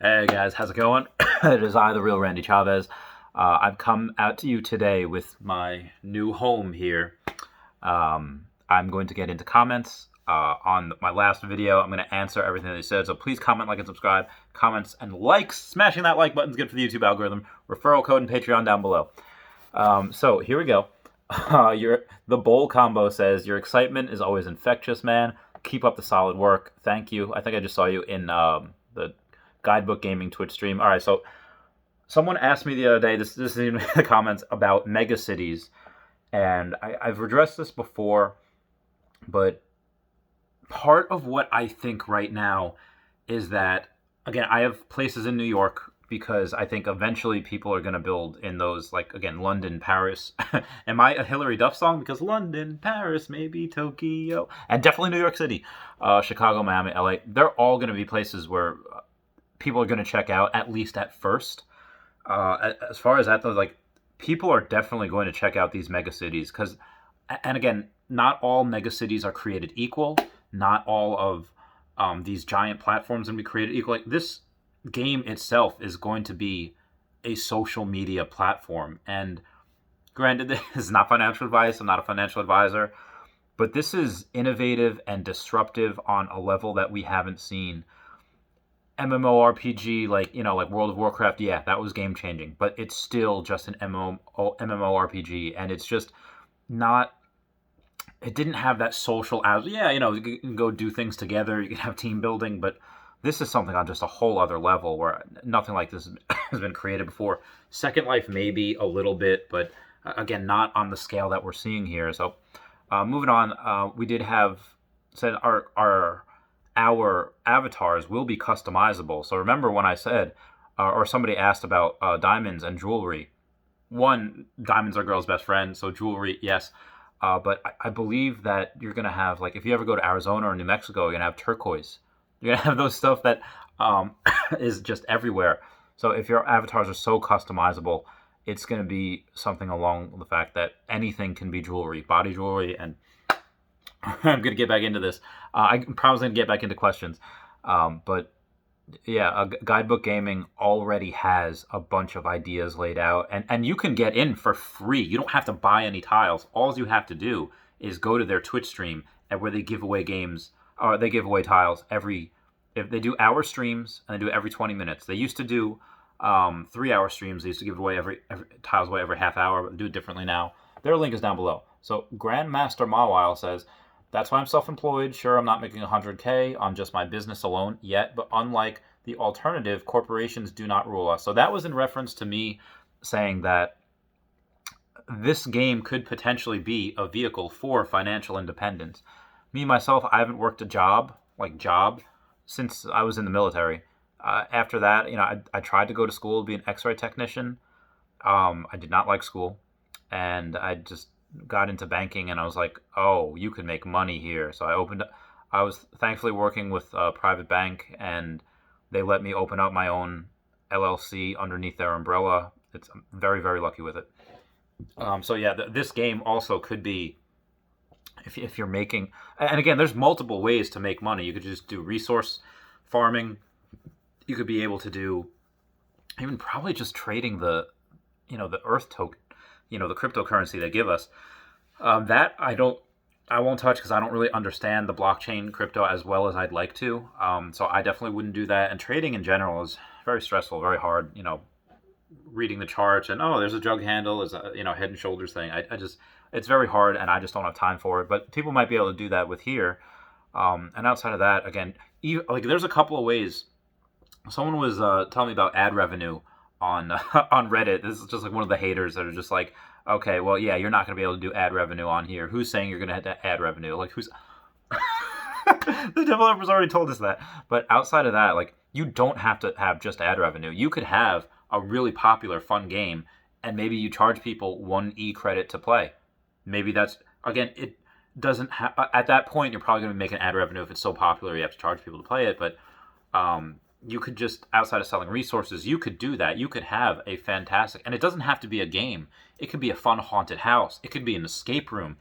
Hey guys, how's it going? It is I, the real Randy Chavez. I've come out to you today with my new home here. I'm going to get into comments on my last video. I'm going to answer everything that they said, so please comment, like, and subscribe. Comments and likes. Smashing that like button is good for the YouTube algorithm. Referral code and Patreon down below. So here we go. The bowl combo says, your excitement is always infectious, man. Keep up the solid work. Thank you. I think I just saw you in the Guidebook Gaming Twitch stream. All right, so someone asked me the other day, this is in the comments, about mega cities. And I've addressed this before, but part of what I think right now is that, again, I have places in New York because I think eventually people are going to build in those, like, again, London, Paris. Am I a Hillary Duff song? Because London, Paris, maybe Tokyo, and definitely New York City, Chicago, Miami, LA. They're all going to be places where people are going to check out, at least at first. As far as that, though, like, people are definitely going to check out these mega cities because, and again, not all mega cities are created equal. Not all of these giant platforms going to be created equal. Like, this game itself is going to be a social media platform. And granted, this is not financial advice. I'm not a financial advisor. But this is innovative and disruptive on a level that we haven't seen. MMORPG, like World of Warcraft, yeah, that was game changing, but it's still just an MMORPG, and it's just not. It didn't have that social Yeah, you can go do things together, you can have team building, but this is something on just a whole other level where nothing like this has been created before. Second Life maybe a little bit, but again, not on the scale that we're seeing here. So, moving on, we did have said our avatars will be customizable. So remember when I said, or somebody asked about diamonds and jewelry. One, diamonds are girls' best friend, so jewelry, yes. But I believe that you're going to have, like, if you ever go to Arizona or New Mexico, you're going to have turquoise. You're going to have those stuff that is just everywhere. So if your avatars are so customizable, it's going to be something along the fact that anything can be jewelry, body jewelry, and I'm going to get back into this. I promise I'm going to get back into questions. But yeah, Guidebook Gaming already has a bunch of ideas laid out. And you can get in for free. You don't have to buy any tiles. All you have to do is go to their Twitch stream and where they give away games, or they give away tiles if they do hour streams, and they do it every 20 minutes. They used to do 3-hour streams. They used to give away every tiles away every half hour, but do it differently now. Their link is down below. So Grandmaster Mawile says, that's why I'm self-employed. Sure, I'm not making 100K on just my business alone yet, but unlike the alternative, corporations do not rule us. So that was in reference to me saying that this game could potentially be a vehicle for financial independence. Me, myself, I haven't worked a job, since I was in the military. After that, I tried to go to school to be an x-ray technician. I did not like school, and I just got into banking, and I was like, oh, you can make money here. So I was thankfully working with a private bank, and they let me open up my own LLC underneath their umbrella. I'm very, very lucky with it. So yeah, this game also could be, if you're making, and again, there's multiple ways to make money. You could just do resource farming. You could be able to do even probably just trading the Earth token, the cryptocurrency they give us. That I won't touch because I don't really understand the blockchain crypto as well as I'd like to. So I definitely wouldn't do that. And trading in general is very stressful, very hard. Reading the charts and, oh, there's a jug handle, is a head and shoulders thing. It's very hard, and I just don't have time for it. But people might be able to do that with here. And outside of that, again, there's a couple of ways. Someone was telling me about ad revenue on on Reddit. This is just like one of the haters that are just like, okay, well, yeah, you're not going to be able to do ad revenue on here. Who's saying you're going to have ad revenue? Like, who's... The developers already told us that. But outside of that, like, you don't have to have just ad revenue. You could have a really popular, fun game, and maybe you charge people 1 credit to play. Maybe that's, again, it doesn't have... At that point, you're probably going to be making ad revenue if it's so popular you have to charge people to play it. But you could just, outside of selling resources, you could do that. You could have a fantastic, and it doesn't have to be a game. It could be a fun haunted house. It could be an escape room.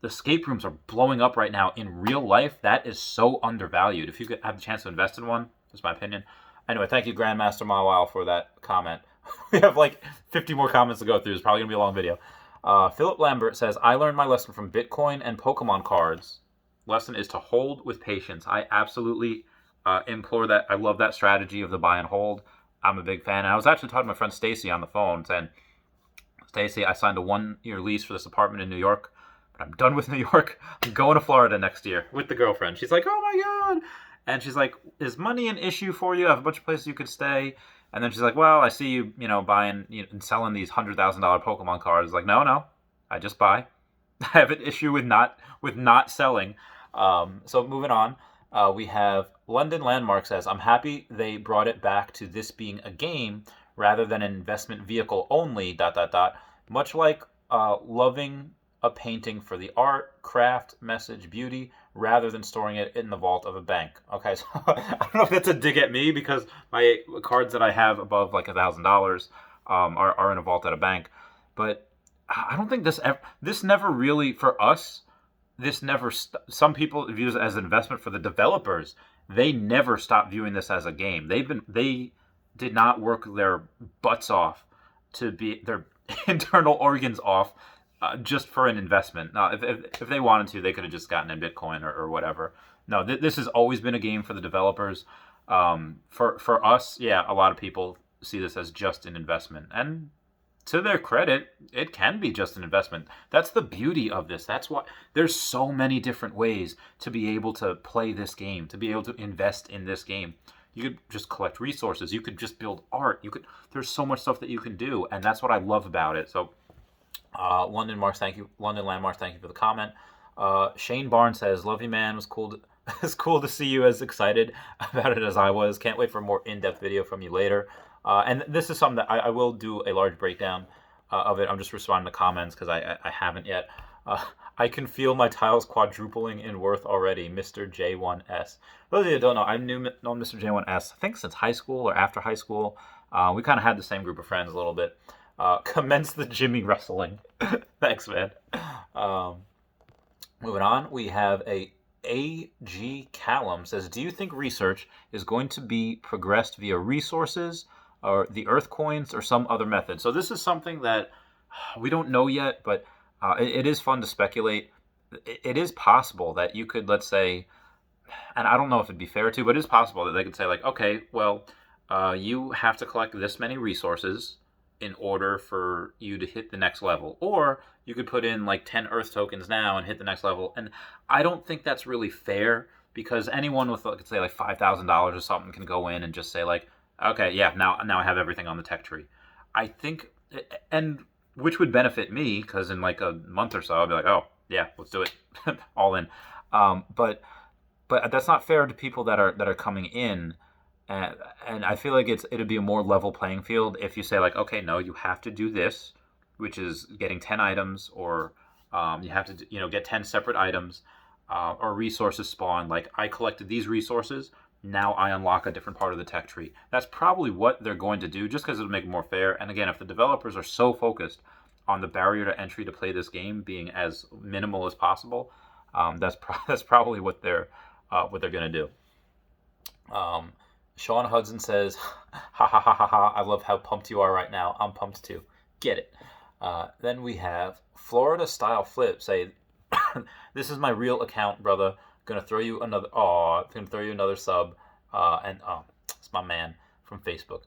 The escape rooms are blowing up right now in real life. That is so undervalued. If you could have the chance to invest in one, that's my opinion. Anyway, thank you, Grandmaster Mawile, for that comment. We have like 50 more comments to go through. It's probably going to be a long video. Philip Lambert says, I learned my lesson from Bitcoin and Pokemon cards. Lesson is to hold with patience. I absolutely implore that. I love that strategy of the buy and hold. I'm a big fan. And I was actually talking to my friend Stacy on the phone saying, Stacy, I signed a 1-year lease for this apartment in New York, but I'm done with New York. I'm going to Florida next year with the girlfriend. She's like, oh my God. And she's like, is money an issue for you? I have a bunch of places you could stay. And then she's like, well, I see you, buying and selling these $100,000 Pokemon cards. Like, no, I just buy. I have an issue with not selling. So moving on, we have London Landmark says, I'm happy they brought it back to this being a game rather than an investment vehicle only, ... Much like loving a painting for the art, craft, message, beauty, rather than storing it in the vault of a bank. Okay, so I don't know if that's a dig at me because my cards that I have above like $1,000 are in a vault at a bank, but I don't think this never really for us. This never. Some people view it as an investment. For the developers, they never stopped viewing this as a game. They did not work their butts off to be their internal organs off just for an investment. Now, if they wanted to, they could have just gotten in Bitcoin or whatever. No, this has always been a game for the developers. For us, yeah, a lot of people see this as just an investment, and to their credit, it can be just an investment. That's the beauty of this. That's why there's so many different ways to be able to play this game, to be able to invest in this game. You could just collect resources. You could just build art. There's so much stuff that you can do, and that's what I love about it. So, London Landmarks, thank you for the comment. Shane Barnes says, "Love you, man. It was cool. It's cool to see you as excited about it as I was. Can't wait for a more in-depth video from you later." And this is something that I will do a large breakdown of it. I'm just responding to comments because I haven't yet. I can feel my tiles quadrupling in worth already, Mr. J1S. For those of you that don't know, I've known Mr. J1S, I think since high school or after high school. We kind of had the same group of friends a little bit. Commence the Jimmy wrestling. Thanks, man. Moving on, we have A.G. Callum says, do you think research is going to be progressed via resources or the Earth coins or some other method? So this is something that we don't know yet, but it is fun to speculate. It is possible that you could, let's say, and I don't know if it'd be fair to, but it is possible that they could say like, okay, well, you have to collect this many resources in order for you to hit the next level. Or you could put in like 10 Earth tokens now and hit the next level. And I don't think that's really fair because anyone with, let's say, like $5,000 or something can go in and just say like, okay, yeah, now I have everything on the tech tree. I think, and which would benefit me because in like a month or so, I'll be like, oh, yeah, let's do it. All in. But that's not fair to people that are coming in. And I feel like it'd be a more level playing field if you say like, okay, no, you have to do this, which is getting 10 items, or you have to get 10 separate items, or resources spawn. Like I collected these resources, now I unlock a different part of the tech tree. That's probably what they're going to do, just because it'll make it more fair. And again, if the developers are so focused on the barrier to entry to play this game being as minimal as possible, that's probably what they're going to do. Sean Hudson says, ha ha ha ha ha, I love how pumped you are right now. I'm pumped too. Get it. Then we have Florida Style Flip say, this is my real account, brother. Gonna throw you another sub. It's my man from Facebook.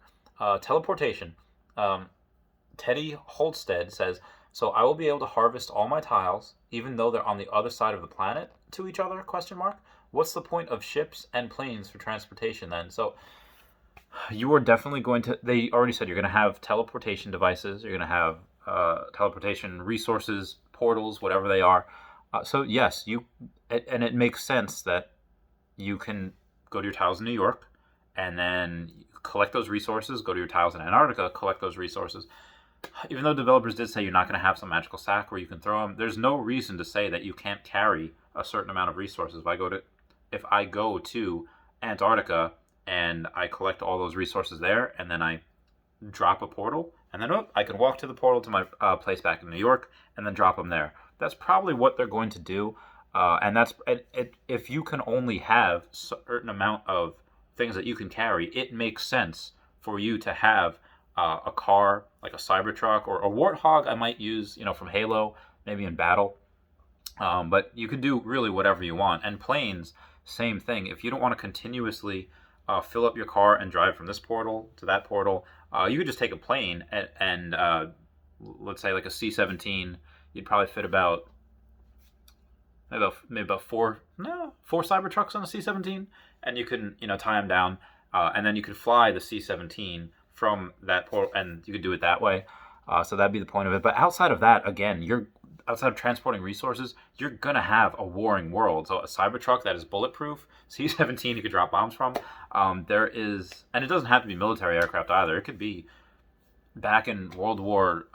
Teleportation. Teddy Holstead says, so I will be able to harvest all my tiles, even though they're on the other side of the planet to each other, ? What's the point of ships and planes for transportation then? So you are definitely going to, they already said you're going to have teleportation devices, you're going to have teleportation resources, portals, whatever they are. So yes, and it makes sense that you can go to your tiles in New York and then collect those resources, go to your tiles in Antarctica, collect those resources. Even though developers did say you're not going to have some magical sack where you can throw them, there's no reason to say that you can't carry a certain amount of resources. If I go to Antarctica and I collect all those resources there, and then I drop a portal, and then I can walk to the portal to my place back in New York, and then drop them there. That's probably what they're going to do, and that's if you can only have a certain amount of things that you can carry, it makes sense for you to have a car like a Cybertruck or a Warthog. I might use, from Halo, maybe in battle. But you can do really whatever you want. And planes, same thing. If you don't want to continuously fill up your car and drive from this portal to that portal, you could just take a plane and let's say like a C-17. You'd probably fit about maybe about four Cybertrucks on a C-17, and you can tie them down, and then you could fly the C-17 from that portal, and you could do it that way. So that'd be the point of it. But outside of that, again, outside of transporting resources, you're gonna have a warring world. So a Cybertruck that is bulletproof, C-17 you could drop bombs from. There is, and it doesn't have to be military aircraft either. It could be back in World War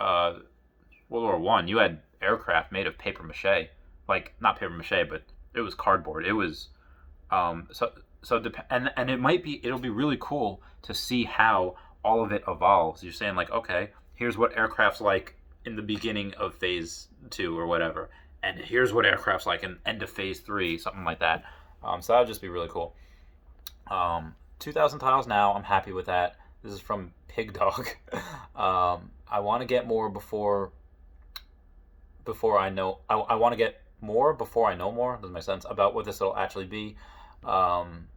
One. You had aircraft made of paper mache, like not paper mache, but it was cardboard. It was and it'll be really cool to see how all of it evolves. You're saying like, okay, here's what aircraft's like in the beginning of phase 2 or whatever, and here's what aircraft's like in end of phase 3, something like that. So that would just be really cool. 2,000 tiles now. I'm happy with that. This is from Pig Dog. I want to get more before I know. I want to get more before I know more. Doesn't make sense about what this will actually be. I'm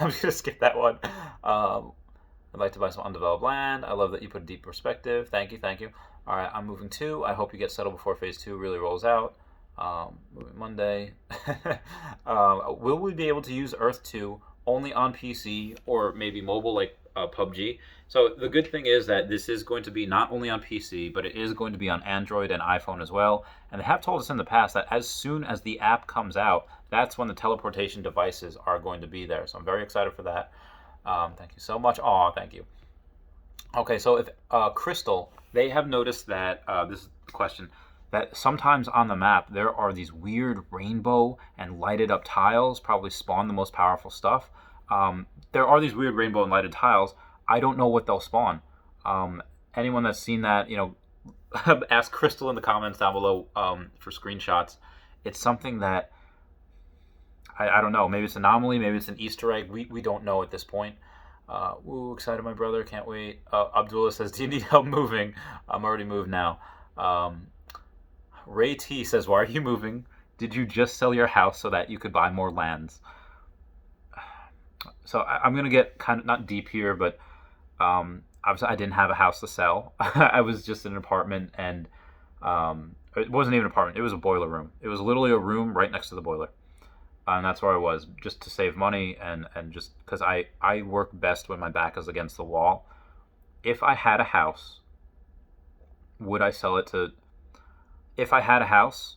just gonna skip that one. I'd like to buy some undeveloped land. I love that you put a deep perspective. Thank you. All right, I'm moving too. I hope you get settled before phase 2 really rolls out. Moving Monday. Will we be able to use Earth 2 only on PC or maybe mobile like PUBG? So the good thing is that this is going to be not only on PC, but it is going to be on Android and iPhone as well. And they have told us in the past that as soon as the app comes out, that's when the teleportation devices are going to be there. So I'm very excited for that. Thank you so much. Aw, thank you. Okay, so if Crystal, they have noticed that, this is the question, that sometimes on the map there are these weird rainbow and lighted up tiles, probably spawn the most powerful stuff. There are these weird rainbow and lighted tiles. I don't know what they'll spawn. Anyone that's seen that, ask Crystal in the comments down below for screenshots. It's something that I don't know. Maybe it's an anomaly. Maybe it's an Easter egg. We don't know at this point. Excited, my brother. Can't wait. Abdullah says, do you need help moving? I'm already moved now. Ray T says, why are you moving? Did you just sell your house so that you could buy more lands? So I'm going to get kind of, not deep here, but obviously I didn't have a house to sell. I was just in an apartment, and it wasn't even an apartment. It was a boiler room. It was literally a room right next to the boiler. And that's where I was, just to save money and just because I work best when my back is against the wall. If I had a house, would I sell it to... If I had a house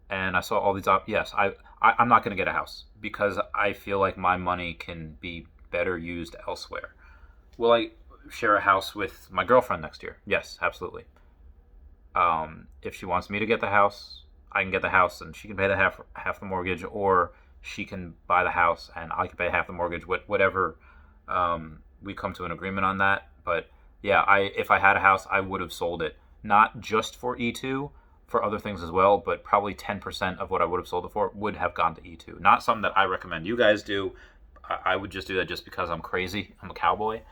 and I saw all these... Yes, I'm not going to get a house because I feel like my money can be better used elsewhere. Will I share a house with my girlfriend next year? Yes, absolutely. If she wants me to get the house, I can get the house and she can pay the half the mortgage, or she can buy the house and I can pay half the mortgage, whatever. We come to an agreement on that. But yeah, if I had a house, I would have sold it, not just for E2, for other things as well, but probably 10% of what I would have sold it for would have gone to E2. Not something that I recommend you guys do. I would just do that just because I'm crazy. I'm a cowboy.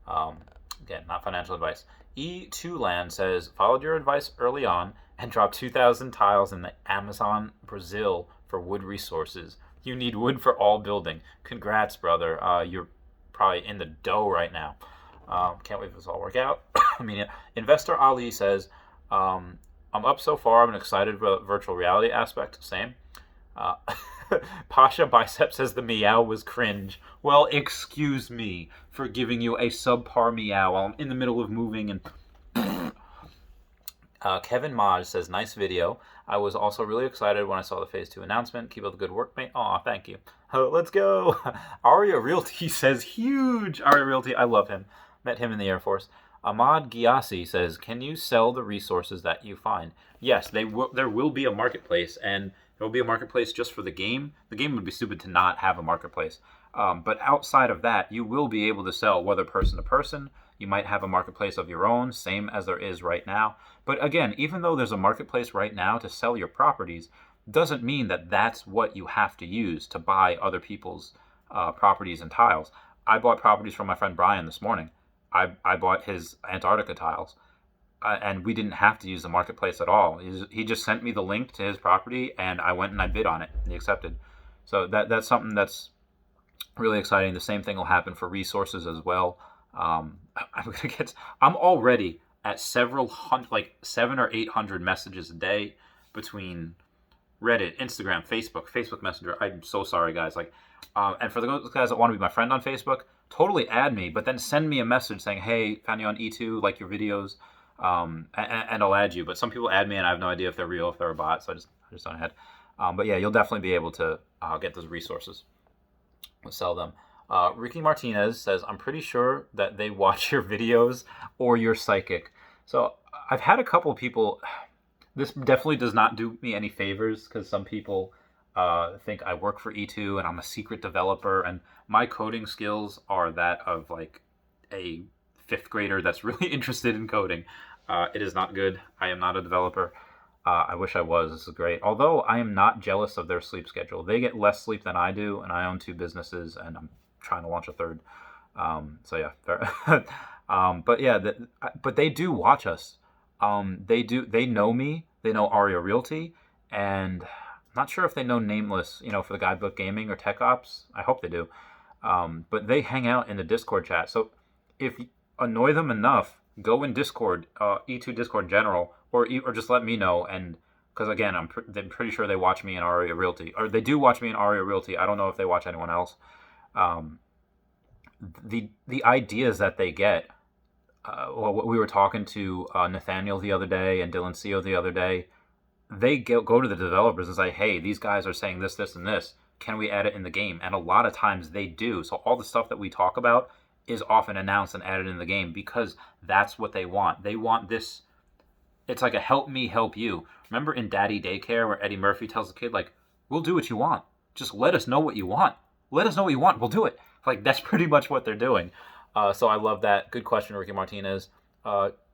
Again, not financial advice. E2 Land says, followed your advice early on and dropped 2,000 tiles in the Amazon, Brazil for wood resources. You need wood for all building. Congrats, brother. You're probably in the dough right now. Can't wait for this all work out. Investor Ali says, I'm up so far. I'm excited about the virtual reality aspect. Same. Pasha Bicep says the meow was cringe. Well, excuse me for giving you a subpar meow while I'm in the middle of moving. And Kevin Maj says, nice video. I was also really excited when I saw the Phase 2 announcement. Keep up the good work, mate. Aw, thank you. Let's go. Aria Realty says, huge. Aria Realty, I love him. Met him in the Air Force. Ahmad Giassi says, can you sell the resources that you find? Yes, there will be a marketplace, and there will be a marketplace just for the game. The game would be stupid to not have a marketplace. But outside of that, you will be able to sell, whether person to person. You might have a marketplace of your own, same as there is right now. But again, even though there's a marketplace right now to sell your properties, doesn't mean that that's what you have to use to buy other people's properties and tiles. I bought properties from my friend Brian this morning. I bought his Antarctica tiles, and we didn't have to use the marketplace at all. He just sent me the link to his property, and I went and I bid on it. And he accepted. So that's something that's really exciting. The same thing will happen for resources as well. I'm already at several hundred, like 700 or 800 messages a day between Reddit, Instagram, Facebook Messenger. I'm so sorry, guys. And for those guys that want to be my friend on Facebook, totally add me, but then send me a message saying, "Hey, found you on E2, like your videos," and I'll add you. But some people add me, and I have no idea if they're real, if they're a bot, so I just don't add. But yeah, you'll definitely be able to get those resources. We'll sell them. Ricky Martinez says, "I'm pretty sure that they watch your videos or you're psychic." So I've had a couple of people. This definitely does not do me any favors because some people think I work for E2 and I'm a secret developer, and my coding skills are that of like a fifth grader that's really interested in coding. It is not good. I am not a developer. I wish I was. This is great. Although I am not jealous of their sleep schedule. They get less sleep than I do, and I own 2 businesses, and I'm trying to launch a third. So yeah, fair. But yeah, but they do watch us. They do. They know me. They know Aria Realty, and I'm not sure if they know Nameless. For the Guidebook Gaming or Tech Ops. I hope they do. But they hang out in the Discord chat. So if you annoy them enough, go in Discord, E2 Discord in general, or just let me know. And because again, I'm pretty sure they watch me in Aria Realty, or they do watch me in Aria Realty. I don't know if they watch anyone else. The ideas that they get. We were talking to Nathaniel the other day and Dylan Seo the other day. They go to the developers and say, "Hey, these guys are saying this, this, and this. Can we add it in the game?" And a lot of times they do. So all the stuff that we talk about is often announced and added in the game because that's what they want. They want this. It's like a help me, help you. Remember in Daddy Daycare where Eddie Murphy tells the kid, like, "We'll do what you want. Just let us know what you want. Let us know what you want. We'll do it." Like, that's pretty much what they're doing. So I love that. Good question, Ricky Martinez.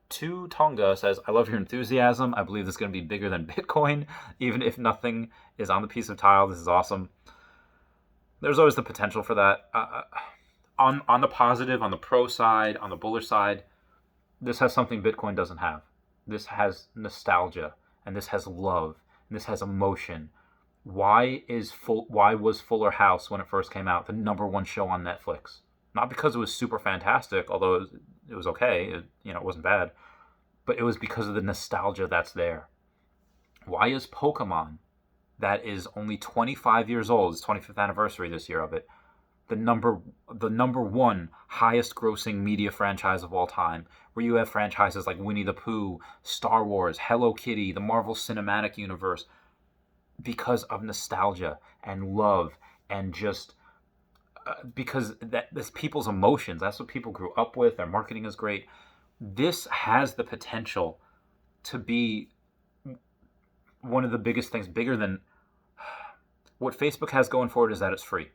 Tu Tonga says, "I love your enthusiasm. I believe this is going to be bigger than Bitcoin. Even if nothing is on the piece of tile, this is awesome." There's always the potential for that. On the positive, on the pro side, on the bullish side, this has something Bitcoin doesn't have. This has nostalgia, and this has love, and this has emotion. Why was Fuller House, when it first came out, the #1 show on Netflix? Not because it was super fantastic, although it was okay. It wasn't bad. But it was because of the nostalgia that's there. Why is Pokemon, that is only 25 years old, it's 25th anniversary this year of it, the number 1 highest grossing media franchise of all time, where you have franchises like Winnie the Pooh, Star Wars, Hello Kitty, the Marvel Cinematic Universe, because of nostalgia and love and just because that's people's emotions. That's what people grew up with. Their marketing is great. This has the potential to be one of the biggest things, bigger than what Facebook has going for it is that it's free.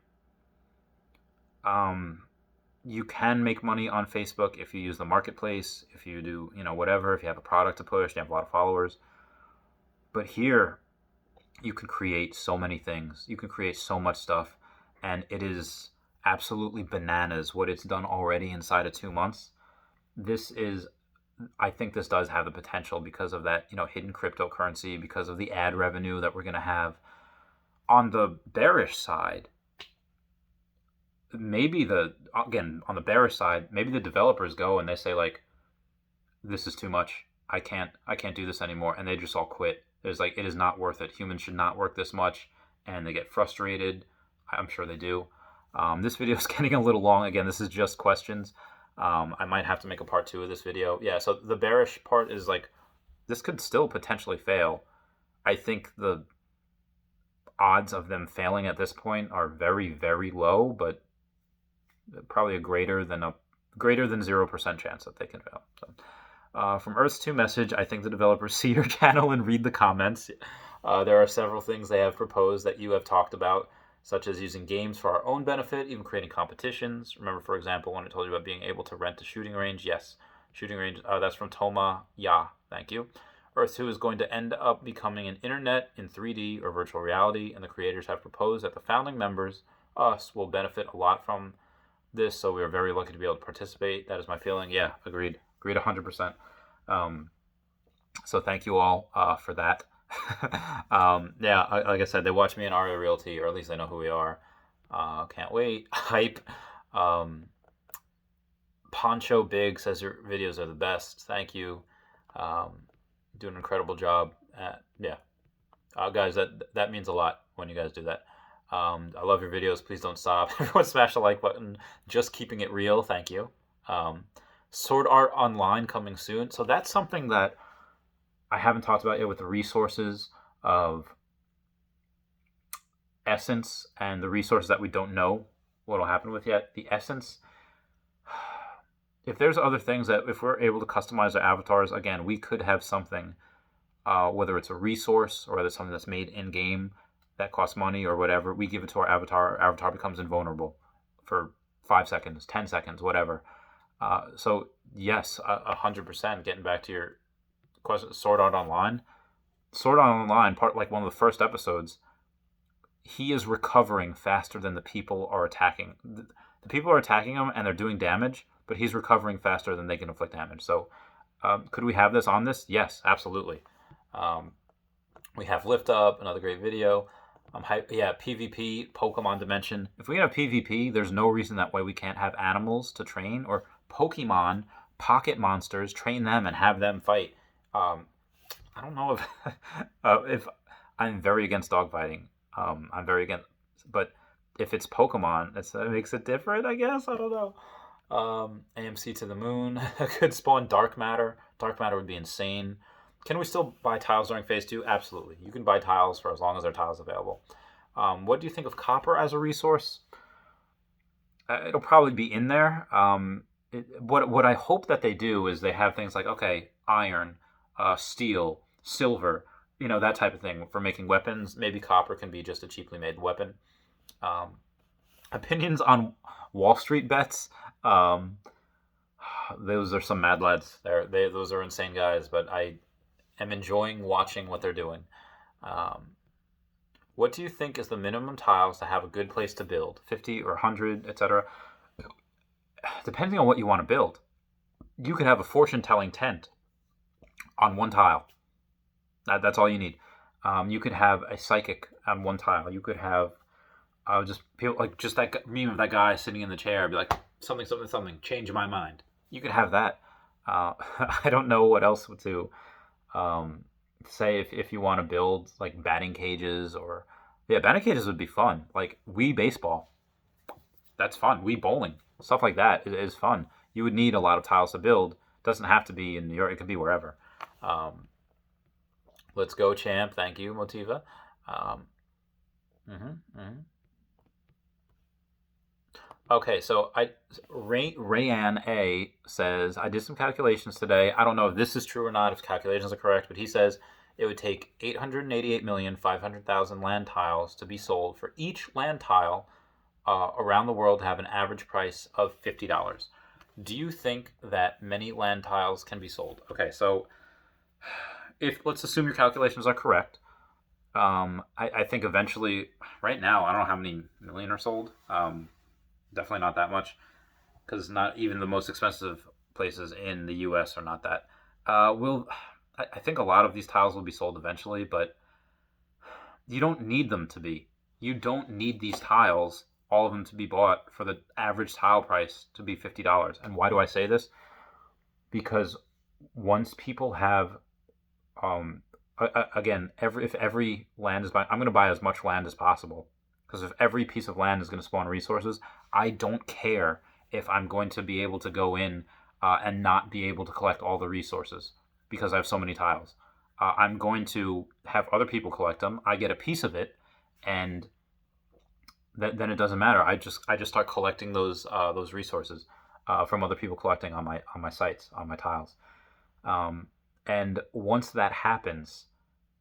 You can make money on Facebook if you use the marketplace, if you do, whatever, if you have a product to push, you have a lot of followers. But here, you can create so many things. You can create so much stuff. And it is absolutely bananas what it's done already inside of 2 months. I think this does have the potential because of that, hidden cryptocurrency, because of the ad revenue that we're going to have. On the bearish side, maybe on the bearish side, maybe the developers go and they say, like, "This is too much. I can't do this anymore," and they just all quit. There's like, it is not worth it. Humans should not work this much, and they get frustrated. I'm sure they do. This video is getting a little long. Again, this is just questions. I might have to make a part 2 of this video. Yeah, so the bearish part is like, this could still potentially fail. I think the odds of them failing at this point are very, very low, but probably a greater than 0% chance that they can fail. So, from Earth's 2 message, "I think the developers see your channel and read the comments." There are several things they have proposed that you have talked about, such as using games for our own benefit, even creating competitions. Remember, for example, when I told you about being able to rent a shooting range? Yes, shooting range. That's from Toma. Yeah, thank you. Earth 2 is going to end up becoming an internet in 3D or virtual reality, and the creators have proposed that the founding members us will benefit a lot from this. So we are very lucky to be able to participate. That is my feeling. Yeah, agreed 100%. So thank you all for that. Yeah, like I said, they watch me in Aria Realty, or at least they know who we are. Can't wait. Hype. Um, Poncho Big says your videos are the best. Thank you. Doing an incredible job. Yeah, guys, that means a lot when you guys do that. I love your videos. Please don't stop. Everyone smash the like button. Just keeping it real. Thank you. Sword Art Online coming soon. So that's something that I haven't talked about yet with the resources of Essence and the resources that we don't know what will happen with yet. The Essence, if there's other things that if we're able to customize our avatars, again, we could have something, whether it's a resource or whether it's something that's made in game that costs money or whatever. We give it to our avatar becomes invulnerable for 5 seconds, 10 seconds, whatever. So yes, 100%. Getting back to your question, Sword Art Online, part like one of the first episodes. He is recovering faster than the people are attacking. The people are attacking him and they're doing damage, but he's recovering faster than they can inflict damage. So, could we have this on this? Yes, absolutely. We have Lift Up, another great video. Yeah, PvP, Pokemon Dimension. If we can have PvP, there's no reason that way we can't have animals to train or Pokemon, pocket monsters, train them and have them fight. I don't know if I'm very against dogfighting. I'm very against, but if it's Pokemon, that makes it different, I guess. I don't know. AMC to the moon could spawn dark matter. Dark matter would be insane. Can we still buy tiles during phase 2? Absolutely. You can buy tiles for as long as there are tiles available. What do you think of copper as a resource? It'll probably be in there. What I hope that they do is they have things like, okay, iron, steel, silver, that type of thing for making weapons. Maybe copper can be just a cheaply made weapon. Opinions on Wall Street bets. Those are some mad lads. Those are insane guys, but I am enjoying watching what they're doing. What do you think is the minimum tiles to have a good place to build? 50 or 100, etc. Depending on what you want to build. You could have a fortune-telling tent on one tile. That's all you need. You could have a psychic on one tile. You could have just people like just that meme of that guy sitting in the chair, be like something, change my mind. You could have that. I don't know what else to say if you want to build like batting cages or batting cages would be fun. Like Wii baseball, that's fun. Wii bowling, stuff like that is fun. You would need a lot of tiles to build. It doesn't have to be in New York. It could be wherever. Let's go, champ. Thank you, Motiva. Okay, so Rayan A says, I did some calculations today. I don't know if this is true or not, if calculations are correct, but he says it would take 888,500,000 land tiles to be sold for each land tile around the world to have an average price of $50. Do you think that many land tiles can be sold? Okay, so let's assume your calculations are correct. I think eventually, right now, I don't know how many million are sold. Definitely not that much, because not even the most expensive places in the U.S. are not that. I think a lot of these tiles will be sold eventually, but you don't need them to be. You don't need these tiles, all of them, to be bought for the average tile price to be $50. And why do I say this? Because once people have, again, if every land is buying, I'm going to buy as much land as possible. Because if every piece of land is going to spawn resources, I don't care if I'm going to be able to go in and not be able to collect all the resources because I have so many tiles. I'm going to have other people collect them. I get a piece of it, and then it doesn't matter. I just start collecting those resources from other people collecting on my sites, on my tiles. And once that happens,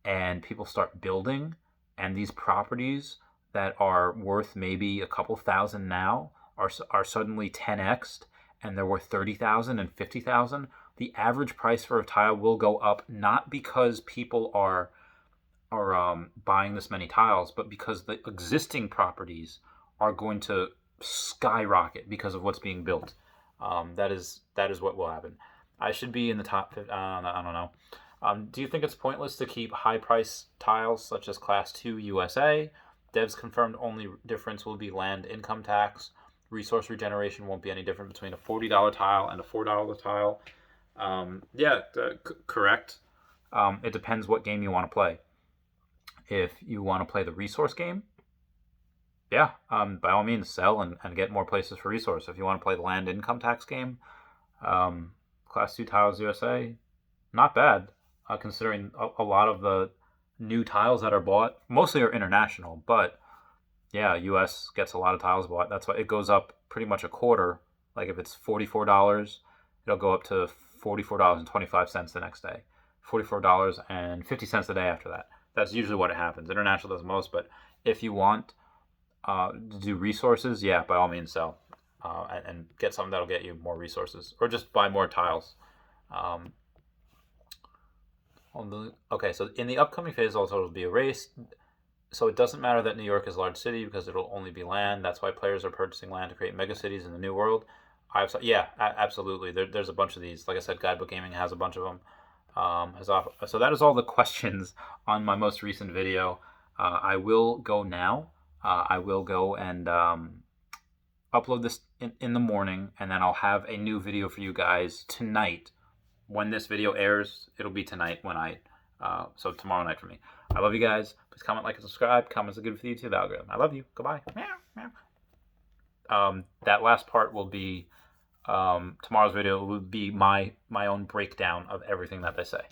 and people start building, and these properties that are worth maybe a couple thousand now are suddenly 10x'd, and they're worth 30,000 and 50,000, the average price for a tile will go up, not because people are buying this many tiles, but because the existing properties are going to skyrocket because of what's being built. That is what will happen. I should be in the top 50. I don't know. Do you think it's pointless to keep high price tiles such as Class 2 USA? Devs confirmed only difference will be land income tax. Resource regeneration won't be any different between a $40 tile and a $4 tile. Correct. It depends what game you want to play. If you want to play the resource game, yeah, by all means, sell and get more places for resource. If you want to play the land income tax game, Class 2 tiles USA, not bad, considering a lot of the new tiles that are bought mostly are international, but yeah, US gets a lot of tiles bought. That's why it goes up pretty much a quarter. Like if it's $44, it'll go up to $44.25 the next day, $44.50 the day after that. That's usually what it happens. International does most, but if you want to do resources, yeah, by all means sell and get something that'll get you more resources, or just buy more tiles. Okay, so in the upcoming phase, also it'll be a race. So it doesn't matter that New York is a large city because it'll only be land. That's why players are purchasing land to create megacities in the new world. Absolutely. There's a bunch of these. Like I said, Guidebook Gaming has a bunch of them. So that is all the questions on my most recent video. I will go now. I will go and upload this in the morning, and then I'll have a new video for you guys tonight. When this video airs, it'll be tonight so tomorrow night for me. I love you guys. Please comment, like, and subscribe. Comments are good for the YouTube algorithm. I love you. Goodbye. That last part will be tomorrow's video. Will be my own breakdown of everything that they say.